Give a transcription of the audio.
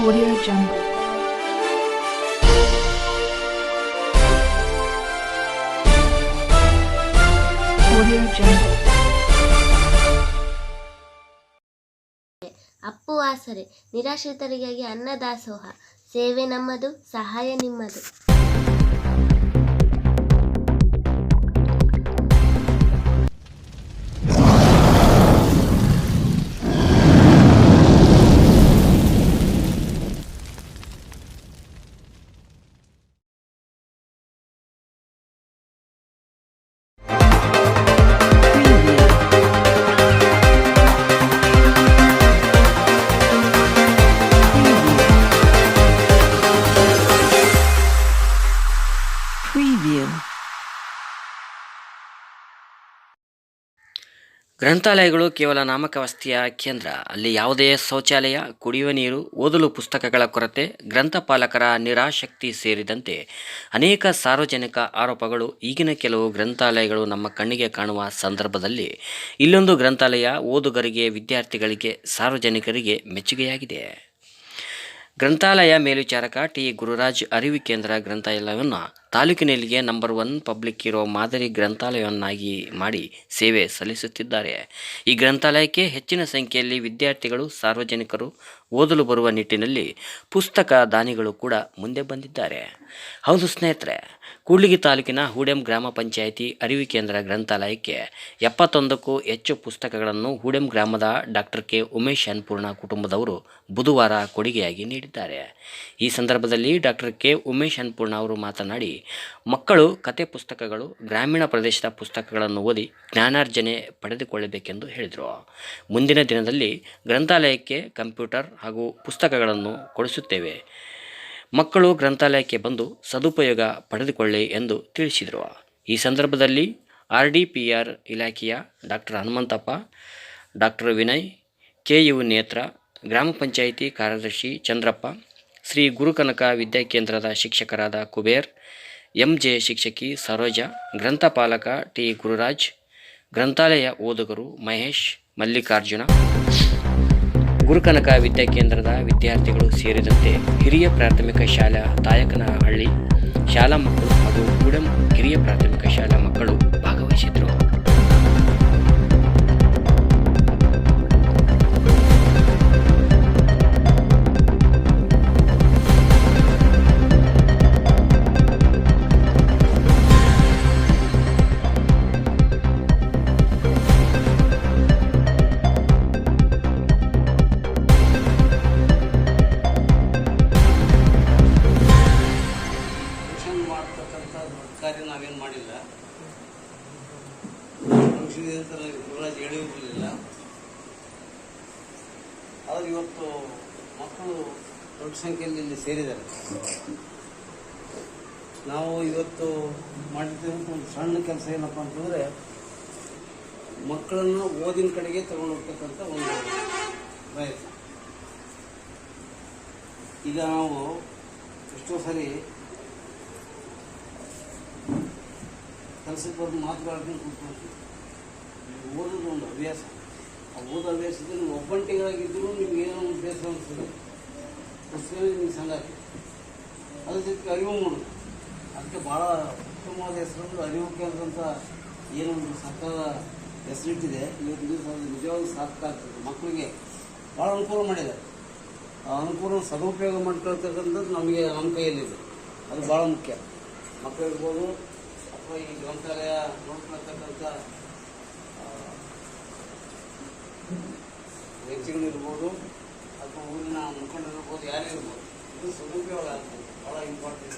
Audio Jungle. Audio Jungle. Appu ಆಸರೆ ನಿರಾಶ್ರಿತರಿಗಾಗಿ ಅನ್ನದಾಸೋಹ ಸೇವೆ ನಮ್ಮದು, ಸಹಾಯ ನಿಮ್ಮದು. ಗ್ರಂಥಾಲಯಗಳು ಕೇವಲ ನಾಮಕಾವಸ್ಥೆಯ ಕೇಂದ್ರ. ಅಲ್ಲಿ ಯಾವುದೇ ಶೌಚಾಲಯ, ಕುಡಿಯುವ ನೀರು, ಓದಲು ಪುಸ್ತಕಗಳ ಕೊರತೆ, ಗ್ರಂಥಪಾಲಕರ ನಿರಾಸಕ್ತಿ ಸೇರಿದಂತೆ ಅನೇಕ ಸಾರ್ವಜನಿಕ ಆರೋಪಗಳು. ಈಗಿನ ಕೆಲವು ಗ್ರಂಥಾಲಯಗಳು ನಮ್ಮ ಕಣ್ಣಿಗೆ ಕಾಣುವ ಸಂದರ್ಭದಲ್ಲಿ ಇಲ್ಲೊಂದು ಗ್ರಂಥಾಲಯ ಓದುಗರಿಗೆ, ವಿದ್ಯಾರ್ಥಿಗಳಿಗೆ, ಸಾರ್ವಜನಿಕರಿಗೆ ಮೆಚ್ಚುಗೆಯಾಗಿದೆ. ಗ್ರಂಥಾಲಯ ಮೇಲ್ವಿಚಾರಕ ಟಿ. ಗುರುರಾಜ್ ಅರಿವು ಕೇಂದ್ರ ಗ್ರಂಥಾಲಯವನ್ನು ತಾಲೂಕಿನಲ್ಲಿಯೇ ನಂಬರ್ 1 ಪಬ್ಲಿಕ್ ಇರೋ ಮಾದರಿ ಗ್ರಂಥಾಲಯವನ್ನಾಗಿ ಮಾಡಿ ಸೇವೆ ಸಲ್ಲಿಸುತ್ತಿದ್ದಾರೆ. ಈ ಗ್ರಂಥಾಲಯಕ್ಕೆ ಹೆಚ್ಚಿನ ಸಂಖ್ಯೆಯಲ್ಲಿ ವಿದ್ಯಾರ್ಥಿಗಳು, ಸಾರ್ವಜನಿಕರು ಓದಲು ಬರುವ ನಿಟ್ಟಿನಲ್ಲಿ ಪುಸ್ತಕ ದಾನಿಗಳು ಕೂಡ ಮುಂದೆ ಬಂದಿದ್ದಾರೆ. ಹೌದು ಸ್ನೇಹಿತರೆ, ಕೂಡ್ಲಿಗಿ ತಾಲೂಕಿನ ಹೂಡೆಂ ಗ್ರಾಮ ಪಂಚಾಯಿತಿ ಅರಿವು ಕೇಂದ್ರ ಗ್ರಂಥಾಲಯಕ್ಕೆ 71ಕ್ಕೂ ಹೆಚ್ಚು ಪುಸ್ತಕಗಳನ್ನು ಹೂಡೆಂ ಗ್ರಾಮದ ಡಾಕ್ಟರ್ ಕೆ. ಉಮೇಶ್ ಅನ್ನಪೂರ್ಣ ಕುಟುಂಬದವರು ಬುಧವಾರ ಕೊಡುಗೆಯಾಗಿ ನೀಡಿದ್ದಾರೆ. ಈ ಸಂದರ್ಭದಲ್ಲಿ ಡಾಕ್ಟರ್ ಕೆ. ಉಮೇಶ್ ಅನ್ನಪೂರ್ಣ ಅವರು ಮಾತನಾಡಿ, ಮಕ್ಕಳು ಕತೆ ಪುಸ್ತಕಗಳು, ಗ್ರಾಮೀಣ ಪ್ರದೇಶದ ಪುಸ್ತಕಗಳನ್ನು ಓದಿ ಜ್ಞಾನಾರ್ಜನೆ ಪಡೆದುಕೊಳ್ಳಬೇಕೆಂದು ಹೇಳಿದರು. ಮುಂದಿನ ದಿನದಲ್ಲಿ ಗ್ರಂಥಾಲಯಕ್ಕೆ ಕಂಪ್ಯೂಟರ್ ಹಾಗೂ ಪುಸ್ತಕಗಳನ್ನು ಕೊಡಿಸುತ್ತೇವೆ. ಮಕ್ಕಳು ಗ್ರಂಥಾಲಯಕ್ಕೆ ಬಂದು ಸದುಪಯೋಗ ಪಡೆದುಕೊಳ್ಳಿ ಎಂದು ತಿಳಿಸಿದರು. ಈ ಸಂದರ್ಭದಲ್ಲಿ RDPR ಇಲಾಖೆಯ doctor Hanumanthappa, doctor Vinay, KU ನೇತ್ರ, ಗ್ರಾಮ ಪಂಚಾಯಿತಿ ಕಾರ್ಯದರ್ಶಿ ಚಂದ್ರಪ್ಪ, ಶ್ರೀ ಗುರುಕನಕ ವಿದ್ಯಾಕೇಂದ್ರದ ಶಿಕ್ಷಕರಾದ ಕುಬೇರ್, MJ ಶಿಕ್ಷಕಿ ಸರೋಜ, ಗ್ರಂಥಪಾಲಕ ಟಿ. ಗುರುರಾಜ್, ಗ್ರಂಥಾಲಯ ಓದುಗರು ಮಹೇಶ್, ಮಲ್ಲಿಕಾರ್ಜುನ, ಗುರುಕನಕ ವಿದ್ಯಾಕೇಂದ್ರದ ವಿದ್ಯಾರ್ಥಿಗಳು ಸೇರಿದಂತೆ ಹಿರಿಯ ಪ್ರಾಥಮಿಕ ಶಾಲಾ ತಾಯಕನಹಳ್ಳಿ ಶಾಲಾ ಮಕ್ಕಳು ಹಾಗೂ ಹೂಡೆಂ ಹಿರಿಯ ಪ್ರಾಥಮಿಕ ಶಾಲಾ ಮಕ್ಕಳು ಭಾಗವಹಿಸಿದರು. ಕಾರ್ಯ ನಾವೇನು ಮಾಡಿಲ್ಲ, ಗುರುರಾಜ್ ಹೇಳಿರಲಿಲ್ಲ. ಆದರೆ ಇವತ್ತು ಮಕ್ಕಳು ದೊಡ್ಡ ಸಂಖ್ಯೆಯಲ್ಲಿ ಇಲ್ಲಿ ಸೇರಿದ್ದಾರೆ. ನಾವು ಇವತ್ತು ಮಾಡಿರ್ತಕ್ಕಂಥ ಒಂದು ಸಣ್ಣ ಕೆಲಸ ಏನಪ್ಪ ಅಂತಂದರೆ, ಮಕ್ಕಳನ್ನು ಓದಿನ ಕಡೆಗೆ ತಗೊಂಡು ಹೋಗ್ತಕ್ಕಂಥ ಒಂದು ಪ್ರಯತ್ನ. ಈಗ ನಾವು ಎಷ್ಟೋ ಸರಿ ಕೆಲಸಕ್ಕೆ ಬರೆದು ಮಾತುಗಳನ್ನ ಕೂತ್ಕೊಳ್ತೀವಿ. ಓದೋದು ಒಂದು ಹವ್ಯಾಸ. ಆ ಓದೋ ಹವ್ಯಾಸದಲ್ಲಿ ನೀವು ಒಬ್ಬಂಟಿಗಳಾಗಿದ್ದರೂ ನಿಮ್ಗೆ ಏನೋ ಒಂದು ಬೇಸ ಅನಿಸ್ತದೆ, ಪುಸ್ತಕ ನಿಮ್ಗೆ ಸಂಗಾತಿ, ಅದ್ರ ಜೊತೆಗೆ ಅರಿವು ಮೂಡುದು. ಅದಕ್ಕೆ ಭಾಳ ಉತ್ತಮವಾದ ಹೆಸರು ಅರಿವು ಕೇಂದ್ರ ಅಂತ ಏನೊಂದು ಸರ್ಕಾರ ಹೆಸರಿಟ್ಟಿದೆ. ಇವತ್ತು ದಿವಸ ಅದು ನಿಜವಾಗ್ಲೂ ಸಾಕಾಗ್ತದೆ. ಮಕ್ಕಳಿಗೆ ಭಾಳ ಅನುಕೂಲ ಮಾಡಿದ್ದಾರೆ. ಆ ಅನುಕೂಲ ಸದುಪಯೋಗ ಮಾಡ್ಕೊಳ್ತಕ್ಕಂಥದ್ದು ನಮ್ಮ ಕೈಯಲ್ಲಿದೆ. ಅದು ಭಾಳ ಮುಖ್ಯ. ಮಕ್ಕಳಿರ್ಬೋದು ಅಥವಾ ಈ ಗ್ರಂಥಾಲಯ ನೋಡ್ಕೊಳ್ತಕ್ಕಂಥ ವ್ಯಕ್ತಿಗಳಿರ್ಬೋದು ಅಥವಾ ಊರಿನ ಮುಖಂಡರಿರ್ಬೋದು, ಯಾರೇ ಇರ್ಬೋದು, ಇದು ಸದುಪಯೋಗ ಆಗ್ತದೆ. ಭಾಳ ಇಂಪಾರ್ಟೆಂಟ್.